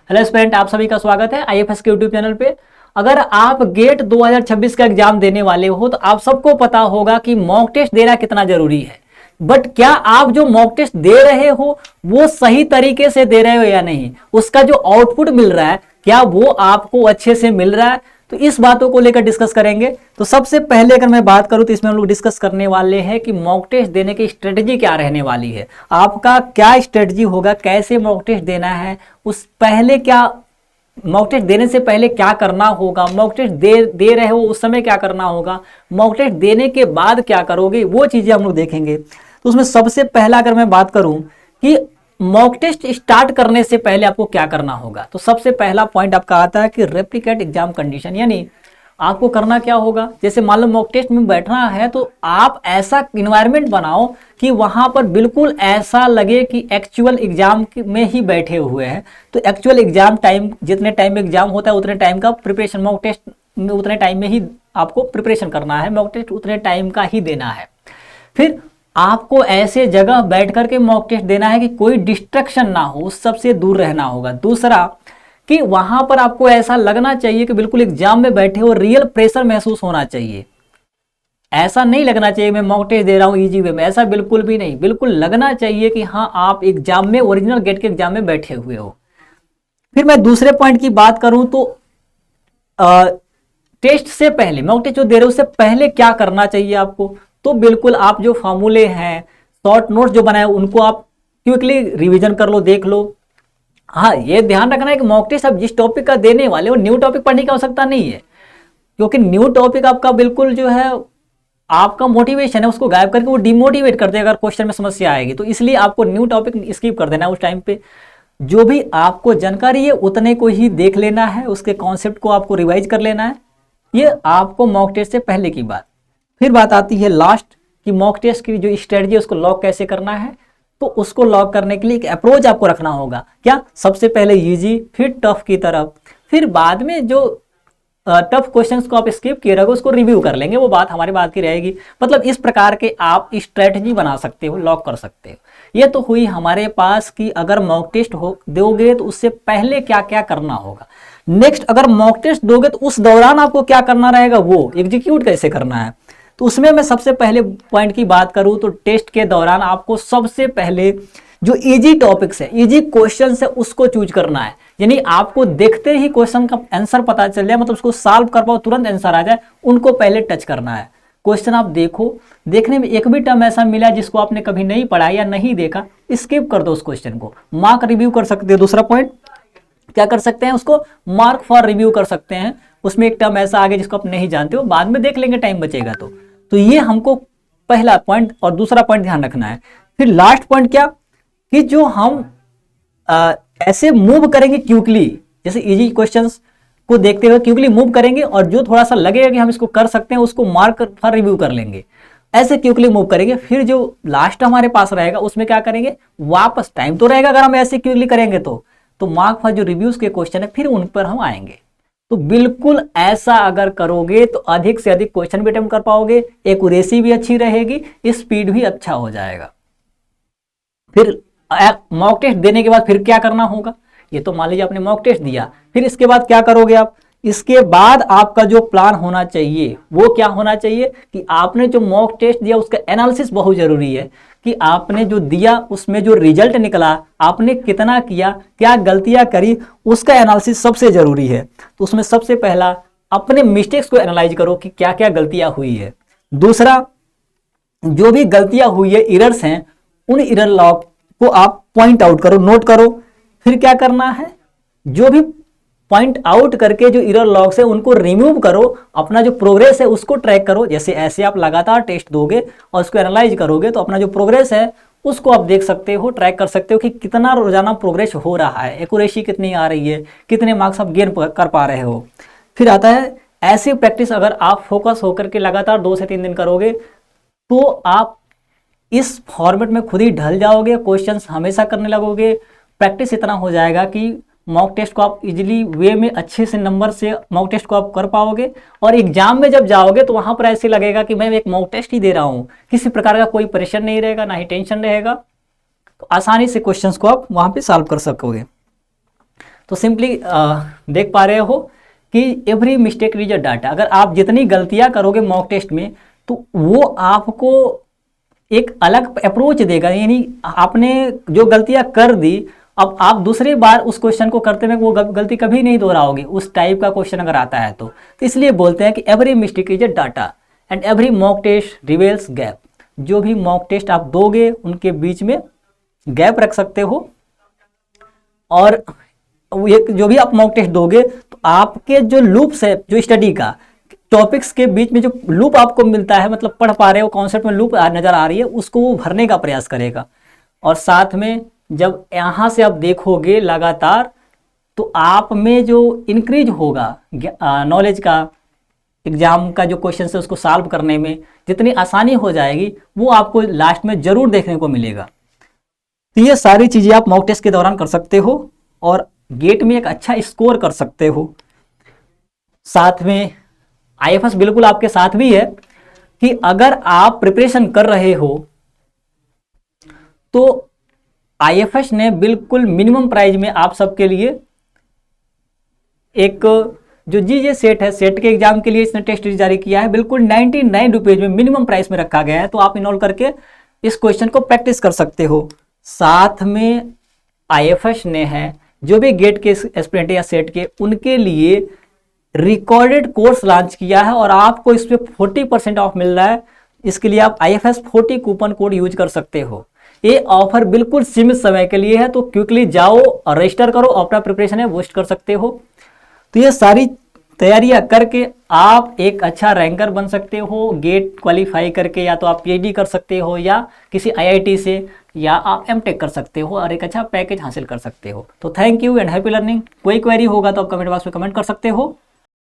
Hello student, आप सभी का स्वागत है आईएफएस के यूट्यूब चैनल पे। अगर आप गेट 2026 का एग्जाम देने वाले हो तो आप सबको पता होगा कि मॉक टेस्ट देना कितना जरूरी है। बट क्या आप जो मॉक टेस्ट दे रहे हो वो सही तरीके से दे रहे हो या नहीं, उसका जो आउटपुट मिल रहा है क्या वो आपको अच्छे से मिल रहा है, तो इस बातों को लेकर डिस्कस करेंगे। तो सबसे पहले अगर मैं बात करूं तो इसमें हम लोग डिस्कस करने वाले हैं कि मॉक टेस्ट देने की स्ट्रेटजी क्या रहने वाली है। आपका क्या स्ट्रेटजी होगा, कैसे मॉक टेस्ट देना है, उस पहले क्या मॉक टेस्ट देने से पहले क्या करना होगा, मॉक टेस्ट दे रहे हो उस समय क्या करना होगा, मॉक टेस्ट देने के बाद क्या करोगे, वो चीजें हम लोग देखेंगे। तो उसमें सबसे पहला अगर मैं बात करूं कि मॉक टेस्ट स्टार्ट करने से पहले आपको क्या करना होगा, तो सबसे पहला पॉइंट आपका आता है कि रेप्लिकेट एग्जाम कंडीशन। यानी आपको करना क्या होगा, जैसे मान लो मॉक टेस्ट में बैठना है तो आप ऐसा इन्वायरमेंट बनाओ कि वहां पर बिल्कुल ऐसा लगे कि एक्चुअल एग्जाम में ही बैठे हुए हैं। तो एक्चुअल एग्जाम टाइम, जितने टाइम में एग्जाम होता है उतने टाइम का प्रिपरेशन, मॉक टेस्ट में उतने टाइम में ही आपको प्रिपरेशन करना है, मॉक टेस्ट उतने टाइम का ही देना है। फिर आपको ऐसे जगह बैठ करके मॉक टेस्ट देना है कि कोई डिस्ट्रक्शन ना हो, उस सबसे दूर रहना होगा। दूसरा कि वहां पर आपको ऐसा लगना चाहिए कि बिल्कुल एग्जाम में बैठे हो, रियल प्रेशर महसूस होना चाहिए। ऐसा नहीं लगना चाहिए मैं मॉक टेस्ट दे रहा हूं इजी वे में, ऐसा बिल्कुल भी नहीं। बिल्कुल लगना चाहिए कि हाँ आप एग्जाम में, ओरिजिनल गेट के एग्जाम में बैठे हुए हो। फिर मैं दूसरे पॉइंट की बात करूं तो टेस्ट से पहले, मॉक टेस्ट जो दे रहे हो उससे पहले क्या करना चाहिए आपको, तो बिल्कुल आप जो फॉर्मूले हैं, शॉर्ट नोट्स जो बनाए उनको आप क्विकली रिवीजन कर लो, देख लो। हाँ ये ध्यान रखना है कि मॉक टेस्ट आप जिस टॉपिक का देने वाले हो न्यू टॉपिक पढ़ने की आवश्यकता नहीं है, क्योंकि न्यू टॉपिक आपका बिल्कुल जो है आपका मोटिवेशन है उसको गायब करके वो डिमोटिवेट कर देगा अगर क्वेश्चन में समस्या आएगी। तो इसलिए आपको न्यू टॉपिक स्किप कर देना है। उस टाइम पे जो भी आपको जानकारी है उतने को ही देख लेना है, उसके कॉन्सेप्ट को आपको रिवाइज कर लेना है। ये आपको मॉक टेस्ट से पहले की बात। फिर बात आती है लास्ट कि मॉक टेस्ट की जो स्ट्रेटजी है उसको लॉक कैसे करना है। तो उसको लॉक करने के लिए एक अप्रोच आपको रखना होगा। क्या, सबसे पहले इजी फिर टफ की तरफ, फिर बाद में जो टफ क्वेश्चंस को आप स्किप किए रहोगे उसको रिव्यू कर लेंगे, वो बात हमारी बात की रहेगी। मतलब इस प्रकार के आप स्ट्रेटजी बना सकते हो, लॉक कर सकते हो। ये तो हुई हमारे पास कि अगर मॉक टेस्ट हो दोगे तो उससे पहले क्या क्या करना होगा। नेक्स्ट, अगर मॉक टेस्ट दोगे तो उस दौरान आपको क्या करना रहेगा, वो एग्जीक्यूट कैसे करना है। तो उसमें मैं सबसे पहले पॉइंट की बात करूं तो टेस्ट के दौरान आपको सबसे पहले जो इजी टॉपिक्स है, इजी क्वेश्चन है, उसको चूज करना है। यानी आपको देखते ही क्वेश्चन का आंसर पता चल जाए, मतलब उसको सॉल्व कर पाओ, तुरंत आंसर आ जाए, उनको पहले टच करना है। क्वेश्चन आप देखो, देखने में एक भी टर्म ऐसा मिला जिसको आपने कभी नहीं पढ़ा या नहीं देखा, स्किप कर दो उस क्वेश्चन को, मार्क रिव्यू कर सकते हो। दूसरा पॉइंट क्या कर सकते हैं, उसको मार्क फॉर रिव्यू कर सकते हैं। उसमें एक टर्म ऐसा आ गया जिसको आप नहीं जानते हो, बाद में देख लेंगे टाइम बचेगा तो ये हमको पहला पॉइंट और दूसरा पॉइंट ध्यान रखना है। फिर लास्ट पॉइंट क्या कि जो हम ऐसे मूव करेंगे क्विकली, जैसे इजी क्वेश्चंस को देखते हुए क्विकली मूव करेंगे और जो थोड़ा सा लगेगा कि हम इसको कर सकते हैं उसको मार्क फॉर रिव्यू कर लेंगे, ऐसे क्विकली मूव करेंगे। फिर जो लास्ट हमारे पास रहेगा उसमें क्या करेंगे, वापस टाइम तो रहेगा अगर हम ऐसे क्विकली करेंगे तो मार्क फॉर जो रिव्यूज के क्वेश्चन है फिर उन पर हम आएंगे। तो बिल्कुल ऐसा अगर करोगे तो अधिक से अधिक क्वेश्चन भी अटेम्प्ट कर पाओगे, एक्यूरेसी भी अच्छी रहेगी, स्पीड भी अच्छा हो जाएगा। फिर मॉक टेस्ट देने के बाद फिर क्या करना होगा, ये तो मान लीजिए आपने मॉक टेस्ट दिया, फिर इसके बाद क्या करोगे आप, इसके बाद आपका जो प्लान होना चाहिए वो क्या होना चाहिए कि आपने जो मॉक टेस्ट दिया उसका एनालिसिस बहुत जरूरी है कि आपने जो दिया उसमें जो रिजल्ट निकला, आपने कितना किया, क्या गलतियां करी, उसका एनालिसिस सबसे जरूरी है। तो उसमें सबसे पहला अपने मिस्टेक्स को एनालाइज करो कि क्या क्या गलतियां हुई है। दूसरा, जो भी गलतियां हुई है, एरर्स हैं, उन एरर लॉग को आप पॉइंट आउट करो, नोट करो। फिर क्या करना है, जो भी पॉइंट आउट करके जो एरर लॉग्स है उनको रिमूव करो, अपना जो प्रोग्रेस है उसको ट्रैक करो। जैसे ऐसे आप लगातार टेस्ट दोगे और उसको एनालाइज करोगे तो अपना जो प्रोग्रेस है उसको आप देख सकते हो, ट्रैक कर सकते हो कि कितना रोजाना प्रोग्रेस हो रहा है, एक्यूरेसी कितनी आ रही है, कितने मार्क्स आप गेन कर पा रहे हो। फिर आता है ऐसी प्रैक्टिस, अगर आप फोकस होकर के लगातार 2 से 3 दिन करोगे तो आप इस फॉर्मेट में खुद ही ढल जाओगे, क्वेश्चंस हमेशा करने लगोगे। प्रैक्टिस इतना हो जाएगा कि मॉक टेस्ट को आप इजीली वे में अच्छे से नंबर से मॉक टेस्ट को आप कर पाओगे और एग्जाम में जब जाओगे तो वहां पर ऐसे लगेगा कि मैं एक मॉक टेस्ट ही दे रहा हूं, किसी प्रकार का कोई प्रेशर नहीं रहेगा, ना ही टेंशन रहेगा। तो आसानी से क्वेश्चंस को आप वहां पे सॉल्व कर सकोगे। तो सिंपली देख पा रहे हो कि every mistake is a data. अगर आप जितनी गलतियां करोगे मॉक टेस्ट में तो वो आपको एक अलग अप्रोच देगा, यानी आपने जो गलतियां कर दी अब आप दूसरी बार उस क्वेश्चन को करते में वो गलती कभी नहीं दोहराओगे, उस टाइप का क्वेश्चन अगर आता है तो इसलिए बोलते हैं कि every mistake is a data and every mock test reveals gap. जो भी मॉक टेस्ट आप दोगे उनके बीच में गैप रख सकते हो, और जो भी आप मॉक टेस्ट दोगे तो आपके जो लूप्स है, जो स्टडी का टॉपिक्स के बीच में जो लूप आपको मिलता है, मतलब पढ़ पा रहे हो कॉन्सेप्ट में लूप नजर आ रही है, उसको वो भरने का प्रयास करेगा। और साथ में जब यहाँ से आप देखोगे लगातार तो आप में जो इंक्रीज होगा नॉलेज का, एग्जाम का जो क्वेश्चन है उसको सॉल्व करने में जितनी आसानी हो जाएगी वो आपको लास्ट में जरूर देखने को मिलेगा। तो ये सारी चीजें आप मॉक टेस्ट के दौरान कर सकते हो और गेट में एक अच्छा स्कोर कर सकते हो। साथ में आईएफएस बिल्कुल आपके साथ भी है कि अगर आप प्रिपरेशन कर रहे हो तो आईएफएस ने बिल्कुल मिनिमम प्राइस में आप सबके लिए एक जो जीजे सेट है, सेट के एग्जाम के लिए इसने टेस्ट जारी किया है, बिल्कुल 99 रुपीज में मिनिमम प्राइस में रखा गया है। तो आप इनरोल करके इस क्वेश्चन को प्रैक्टिस कर सकते हो। साथ में आईएफएस ने है जो भी गेट के एस्पिरेंट या सेट के उनके लिए रिकॉर्डेड कोर्स लॉन्च किया है और आपको इस पे 40% ऑफ मिल रहा है। इसके लिए आप IFS 40 कूपन कोड यूज कर सकते हो। ये ऑफर बिल्कुल सीमित समय के लिए है, तो क्विकली जाओ और रजिस्टर करो, अपना प्रिपरेशन है बूस्ट कर सकते हो। तो ये सारी तैयारियां करके आप एक अच्छा रैंकर बन सकते हो गेट क्वालिफाई करके, या तो आप PhD कर सकते हो या किसी IIT से, या आप MTech कर सकते हो और एक अच्छा पैकेज हासिल कर सकते हो। तो thank you and happy learning. कोई क्वेरी होगा तो आप कमेंट बॉक्स में कमेंट कर सकते हो।